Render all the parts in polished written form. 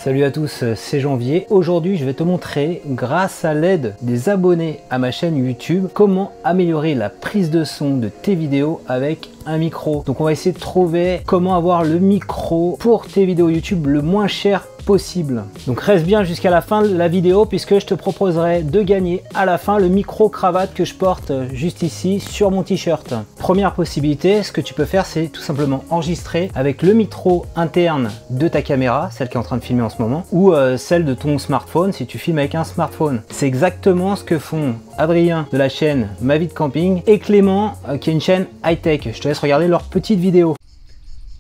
Salut à tous, c'est Janvier. Aujourd'hui, je vais te montrer, grâce à l'aide des abonnés à ma chaîne YouTube, comment améliorer la prise de son de tes vidéos avec un micro. Donc on va essayer de trouver comment avoir le micro pour tes vidéos YouTube le moins cher possible. Donc reste bien jusqu'à la fin de la vidéo puisque je te proposerai de gagner à la fin le micro cravate que je porte juste ici sur mon t-shirt. Première possibilité, ce que tu peux faire, c'est tout simplement enregistrer avec le micro interne de ta caméra, celle qui est en train de filmer en ce moment, ou celle de ton smartphone si tu filmes avec un smartphone. C'est exactement ce que font Adrien de la chaîne Ma Vie de Camping et Clément qui est une chaîne high-tech. Je te laisse regarder leurs petites vidéos.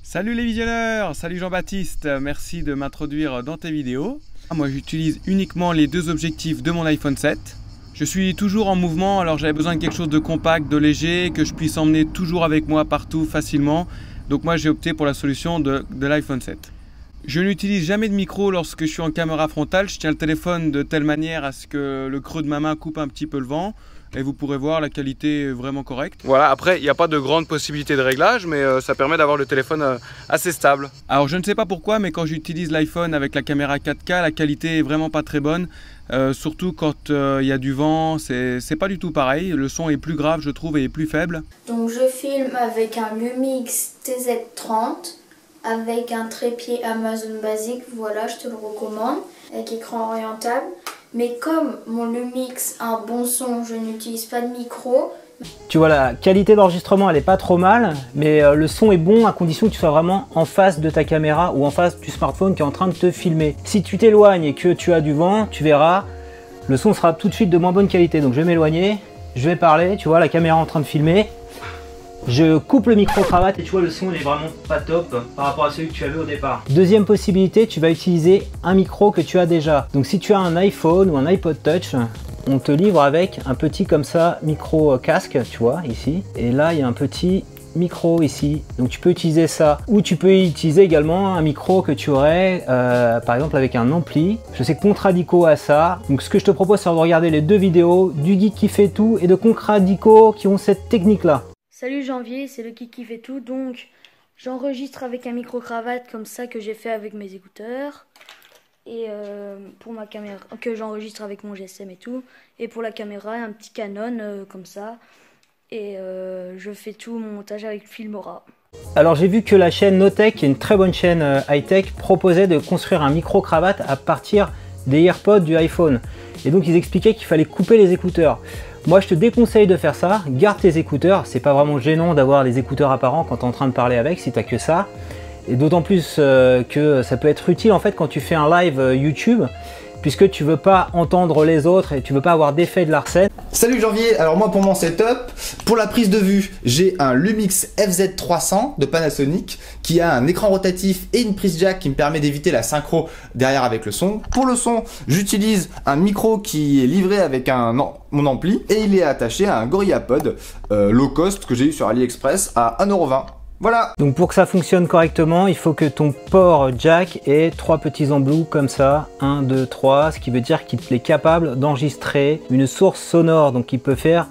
Salut les visionneurs, salut Jean-Baptiste, merci de m'introduire dans tes vidéos. Moi j'utilise uniquement les deux objectifs de mon iPhone 7. Je suis toujours en mouvement, alors j'avais besoin de quelque chose de compact, de léger, que je puisse emmener toujours avec moi partout facilement. Donc moi j'ai opté pour la solution de l'iPhone 7. Je n'utilise jamais de micro lorsque je suis en caméra frontale, je tiens le téléphone de telle manière à ce que le creux de ma main coupe un petit peu le vent. Et vous pourrez voir, la qualité est vraiment correcte. Voilà, après il n'y a pas de grande possibilité de réglage, mais ça permet d'avoir le téléphone assez stable. Alors je ne sais pas pourquoi, mais quand j'utilise l'iPhone avec la caméra 4K, la qualité est vraiment pas très bonne. Surtout quand il y a du vent, c'est pas du tout pareil. Le son est plus grave, je trouve, et est plus faible. Donc je filme avec un Lumix TZ30, avec un trépied Amazon basique, voilà, je te le recommande, avec écran orientable. Mais comme mon Lumix a un bon son, je n'utilise pas de micro. Tu vois, la qualité d'enregistrement elle est pas trop mal, mais le son est bon à condition que tu sois vraiment en face de ta caméra ou en face du smartphone qui est en train de te filmer. Si tu t'éloignes et que tu as du vent, tu verras, le son sera tout de suite de moins bonne qualité. Donc je vais m'éloigner, je vais parler, tu vois la caméra en train de filmer. Je coupe le micro cravate et tu vois le son n'est vraiment pas top par rapport à celui que tu avais au départ. Deuxième possibilité, tu vas utiliser un micro que tu as déjà. Donc si tu as un iPhone ou un iPod Touch, on te livre avec un petit comme ça micro casque, tu vois ici. Et là il y a un petit micro ici. Donc tu peux utiliser ça. Ou tu peux utiliser également un micro que tu aurais par exemple avec un ampli. Je sais que Contradico a ça. Donc ce que je te propose c'est de regarder les deux vidéos du geek qui fait tout et de Contradico qui ont cette technique là. Salut Janvier, c'est le geek qui fait tout, donc j'enregistre avec un micro-cravate comme ça que j'ai fait avec mes écouteurs. Et pour ma caméra, que j'enregistre avec mon GSM et tout. Et pour la caméra, un petit Canon comme ça. Et je fais tout mon montage avec Filmora. Alors j'ai vu que la chaîne Notech, qui est une très bonne chaîne high-tech, proposait de construire un micro-cravate à partir des AirPods du iPhone. Et donc ils expliquaient qu'il fallait couper les écouteurs. Moi je te déconseille de faire ça, garde tes écouteurs, c'est pas vraiment gênant d'avoir les écouteurs apparents quand tu es en train de parler avec si tu n'as que ça. Et d'autant plus que ça peut être utile en fait quand tu fais un live YouTube, puisque tu veux pas entendre les autres et tu veux pas avoir d'effet de Larsen. Salut Janvier, alors moi pour mon setup, pour la prise de vue, j'ai un Lumix FZ300 de Panasonic qui a un écran rotatif et une prise jack qui me permet d'éviter la synchro derrière avec le son. Pour le son, j'utilise un micro qui est livré avec mon ampli et il est attaché à un GorillaPod low cost que j'ai eu sur AliExpress à 1,20 €. Voilà. Donc pour que ça fonctionne correctement, il faut que ton port jack ait 3 petits embouts comme ça, 1, 2, 3, ce qui veut dire qu'il est capable d'enregistrer une source sonore, donc il peut faire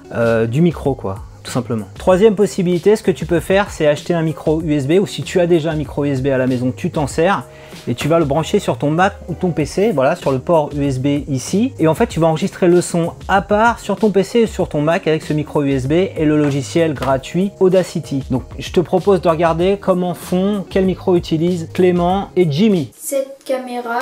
du micro quoi, tout simplement. Troisième possibilité, ce que tu peux faire, c'est acheter un micro USB, ou si tu as déjà un micro USB à la maison, tu t'en sers, et tu vas le brancher sur ton Mac ou ton PC, voilà, sur le port USB ici, et en fait tu vas enregistrer le son à part sur ton PC et sur ton Mac avec ce micro USB et le logiciel gratuit Audacity. Donc je te propose de regarder comment font, quel micro utilisent Clément et Jimmy. Cette caméra,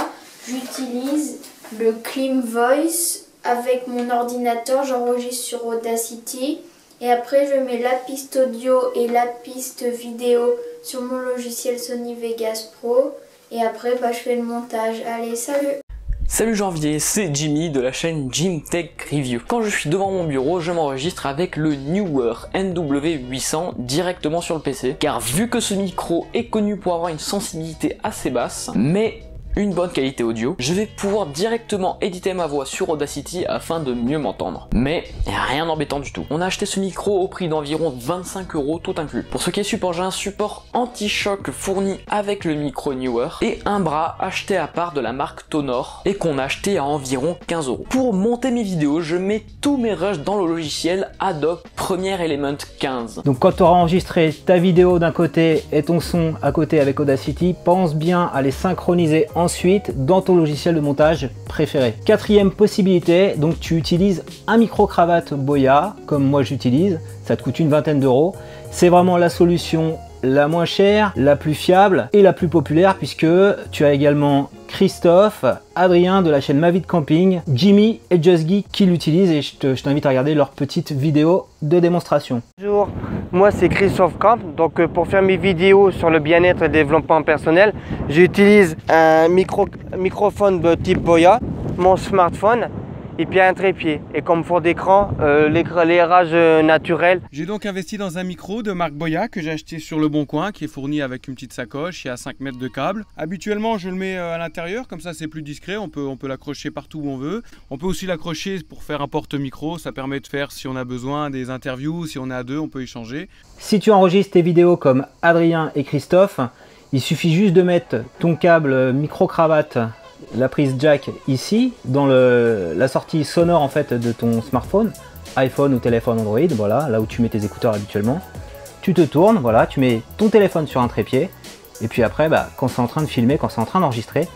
j'utilise le Clean Voice avec mon ordinateur, j'enregistre sur Audacity. Et après, je mets la piste audio et la piste vidéo sur mon logiciel Sony Vegas Pro. Et après, je fais le montage. Allez, salut! Salut Janvier, c'est Jimmy de la chaîne Jim Tech Review. Quand je suis devant mon bureau, je m'enregistre avec le Neewer NW800 directement sur le PC. Car vu que ce micro est connu pour avoir une sensibilité assez basse, mais une bonne qualité audio, je vais pouvoir directement éditer ma voix sur Audacity afin de mieux m'entendre. Mais rien d'embêtant du tout. On a acheté ce micro au prix d'environ 25 € tout inclus. Pour ce qui est support, j'ai un support anti-choc fourni avec le micro Neewer et un bras acheté à part de la marque Tonor et qu'on a acheté à environ 15 €. Pour monter mes vidéos, je mets tous mes rushs dans le logiciel Adobe Premiere Element 15. Donc quand tu auras enregistré ta vidéo d'un côté et ton son à côté avec Audacity, pense bien à les synchroniser ensuite dans ton logiciel de montage préféré. Quatrième possibilité, donc tu utilises un micro-cravate Boya, comme moi j'utilise, ça te coûte une vingtaine d'euros. C'est vraiment la solution la moins chère, la plus fiable et la plus populaire, puisque tu as également Christophe, Adrien de la chaîne Ma Vie de Camping, Jimmy et Just Geek qui l'utilisent, et je t'invite à regarder leur petite vidéo de démonstration. Bonjour, moi c'est Christophe Camp. Donc pour faire mes vidéos sur le bien-être et le développement personnel, j'utilise un microphone de type Boya, mon smartphone et puis un trépied. Et comme fond d'écran, l'éclairage naturel. J'ai donc investi dans un micro de marque Boya que j'ai acheté sur Le Bon Coin, qui est fourni avec une petite sacoche et à 5 mètres de câble. Habituellement je le mets à l'intérieur, comme ça c'est plus discret, on peut l'accrocher partout où on veut. On peut aussi l'accrocher pour faire un porte-micro, ça permet de faire, si on a besoin, des interviews, si on est à deux on peut échanger. Si tu enregistres tes vidéos comme Adrien et Christophe, il suffit juste de mettre ton câble micro-cravate, la prise jack ici, dans la sortie sonore en fait de ton smartphone, iPhone ou téléphone Android, voilà, là où tu mets tes écouteurs habituellement. Tu te tournes, voilà, tu mets ton téléphone sur un trépied, et puis après, quand c'est en train de filmer, quand c'est en train d'enregistrer,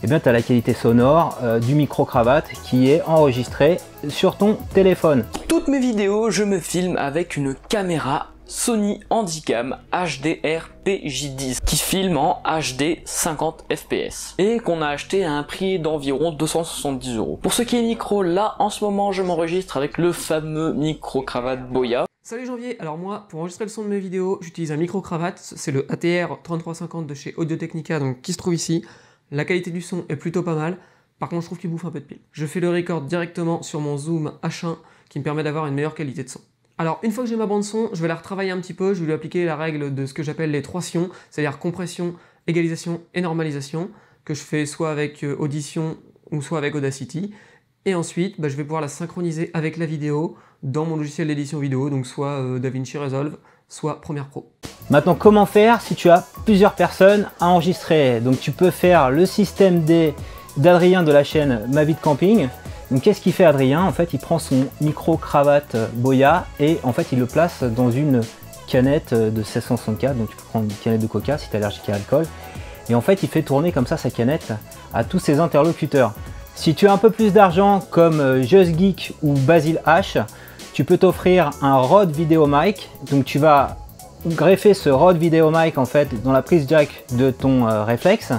eh bien tu as la qualité sonore du micro-cravate qui est enregistrée sur ton téléphone. Toutes mes vidéos, je me filme avec une caméra Sony Handycam HDR PJ10 qui filme en HD 50 fps et qu'on a acheté à un prix d'environ 270 €. Pour ce qui est micro, là en ce moment je m'enregistre avec le fameux micro-cravate Boya. Salut Janvier, alors moi pour enregistrer le son de mes vidéos j'utilise un micro-cravate, c'est le ATR 3350 de chez Audio-Technica, donc qui se trouve ici. La qualité du son est plutôt pas mal, par contre je trouve qu'il bouffe un peu de pile. Je fais le record directement sur mon Zoom H1 qui me permet d'avoir une meilleure qualité de son. Alors une fois que j'ai ma bande son, je vais la retravailler un petit peu, je vais lui appliquer la règle de ce que j'appelle les 3 sions, c'est-à-dire compression, égalisation et normalisation, que je fais soit avec Audition ou soit avec Audacity. Et ensuite, je vais pouvoir la synchroniser avec la vidéo dans mon logiciel d'édition vidéo, donc soit DaVinci Resolve, soit Premiere Pro. Maintenant, comment faire si tu as plusieurs personnes à enregistrer? Donc tu peux faire le système D d'Adrien de la chaîne Ma Vie de Camping. Donc qu'est-ce qu'il fait Adrien? En fait, il prend son micro-cravate Boya et en fait il le place dans une canette de 1664, donc tu peux prendre une canette de coca si tu es allergique à l'alcool. Et en fait il fait tourner comme ça sa canette à tous ses interlocuteurs. Si tu as un peu plus d'argent comme Just Geek ou Basil H, tu peux t'offrir un Rode VideoMic. Donc tu vas greffer ce Rode VideoMic en fait dans la prise jack de ton réflexe.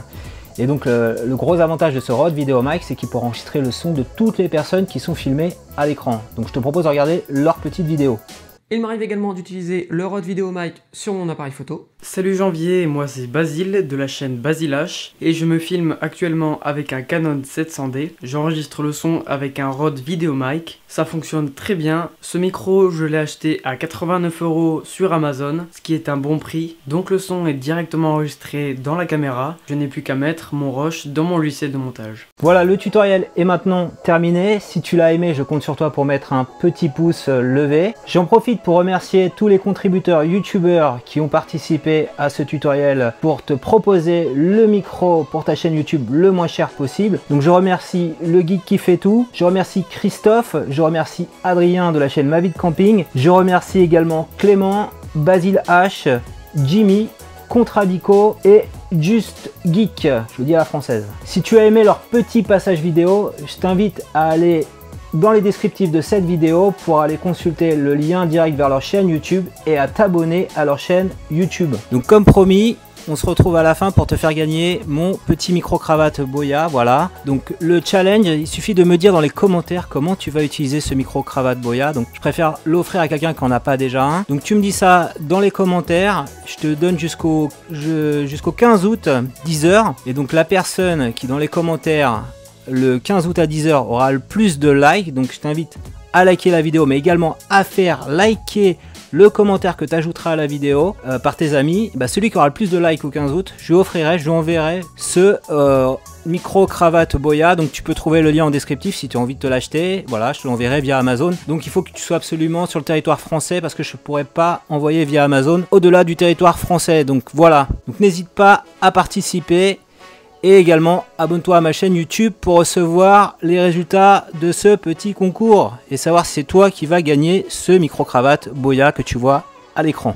Et donc le gros avantage de ce Rode VideoMic, c'est qu'il pourra enregistrer le son de toutes les personnes qui sont filmées à l'écran. Donc je te propose de regarder leur petite vidéo. Il m'arrive également d'utiliser le Rode VideoMic sur mon appareil photo. Salut Janvier, moi c'est Basile de la chaîne Basil H et je me filme actuellement avec un Canon 700D. J'enregistre le son avec un Rode VideoMic, ça fonctionne très bien. Ce micro je l'ai acheté à 89 € sur Amazon, ce qui est un bon prix. Donc le son est directement enregistré dans la caméra. Je n'ai plus qu'à mettre mon rush dans mon logiciel de montage. Voilà, le tutoriel est maintenant terminé. Si tu l'as aimé, je compte sur toi pour mettre un petit pouce levé. J'en profite pour remercier tous les contributeurs youtubeurs qui ont participé à ce tutoriel pour te proposer le micro pour ta chaîne YouTube le moins cher possible. Donc je remercie le geek qui fait tout, je remercie Christophe, je remercie Adrien de la chaîne Ma Vie de Camping, je remercie également Clément, Basil H, Jimmy, Contradico et Just Geek, je le dis à la française. Si tu as aimé leur petit passage vidéo, je t'invite à aller dans les descriptifs de cette vidéo pour aller consulter le lien direct vers leur chaîne YouTube et à t'abonner à leur chaîne YouTube. Donc comme promis, on se retrouve à la fin pour te faire gagner mon petit micro-cravate Boya, voilà. Donc le challenge, il suffit de me dire dans les commentaires comment tu vas utiliser ce micro-cravate Boya. Donc je préfère l'offrir à quelqu'un qui n'en a pas déjà un. Donc tu me dis ça dans les commentaires, je te donne jusqu'au 15 août, 10 h. Et donc la personne qui dans les commentaires le 15 août à 10 h aura le plus de likes, donc je t'invite à liker la vidéo mais également à faire liker le commentaire que tu ajouteras à la vidéo par tes amis. Celui qui aura le plus de likes au 15 août, je lui enverrai ce micro-cravate Boya. Donc tu peux trouver le lien en descriptif si tu as envie de te l'acheter. Voilà, je te l'enverrai via Amazon. Donc il faut que tu sois absolument sur le territoire français parce que je ne pourrais pas envoyer via Amazon au-delà du territoire français. Donc voilà, donc n'hésite pas à participer. Et également, abonne-toi à ma chaîne YouTube pour recevoir les résultats de ce petit concours et savoir si c'est toi qui vas gagner ce micro-cravate Boya que tu vois à l'écran.